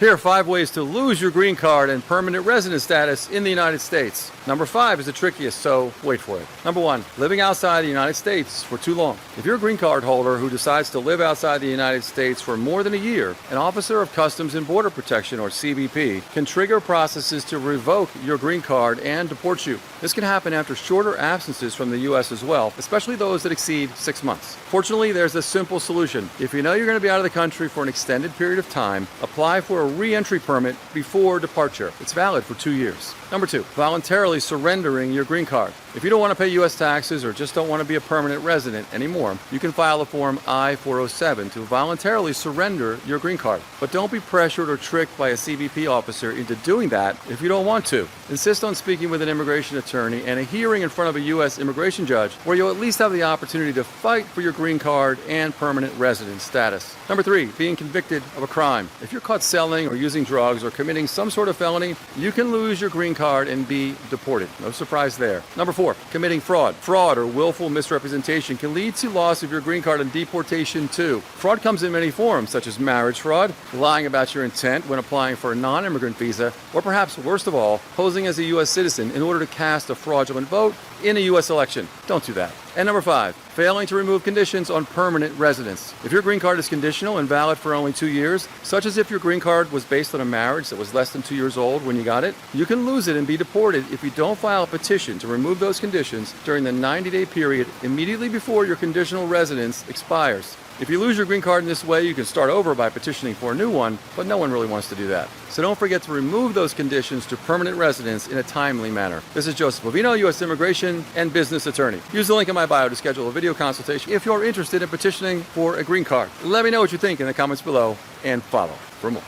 Here are 5 ways to lose your green card and permanent resident status in the United States. Number 5 is the trickiest, so wait for it. Number 1, living outside the United States for too long. If you're a green card holder who decides to live outside the United States for more than a year, an Officer of Customs and Border Protection, or CBP, can trigger processes to revoke your green card and deport you. This can happen after shorter absences from the U.S. as well, especially those that exceed 6 months. Fortunately, there's a simple solution. If you know you're going to be out of the country for an extended period of time, apply for a Reentry Permit before departure. It's valid for 2 years. Number 2, voluntarily surrendering your green card. If you don't want to pay U.S. taxes or just don't want to be a permanent resident anymore, you can file a Form I-407 to voluntarily surrender your green card. But don't be pressured or tricked by a CBP officer into doing that if you don't want to. Insist on speaking with an immigration attorney and a hearing in front of a U.S. immigration judge where you'll at least have the opportunity to fight for your green card and permanent resident status. Number 3, being convicted of a crime. If you're caught selling or using drugs or committing some sort of felony, you can lose your green card and be deported. No surprise there. Number 4, committing fraud. Fraud or willful misrepresentation can lead to loss of your green card and deportation too. Fraud comes in many forms, such as marriage fraud, lying about your intent when applying for a non-immigrant visa, or perhaps worst of all, posing as a U.S. citizen in order to cast a fraudulent vote in a U.S. election. Don't do that. And number 5, failing to remove conditions on permanent residence. If your green card is conditional and valid for only 2 years, such as if your green card was based on a marriage that was less than 2 years old when you got it, you can lose it and be deported if you don't file a petition to remove those conditions during the 90-day period immediately before your conditional residence expires. If you lose your green card in this way, you can start over by petitioning for a new one, but no one really wants to do that. So don't forget to remove those conditions to permanent residence in a timely manner. This is Joseph Bovino, U.S. Immigration and Business Attorney. Use the link in my bio to schedule a video consultation if you're interested in petitioning for a green card. Let me know what you think in the comments below and follow for more.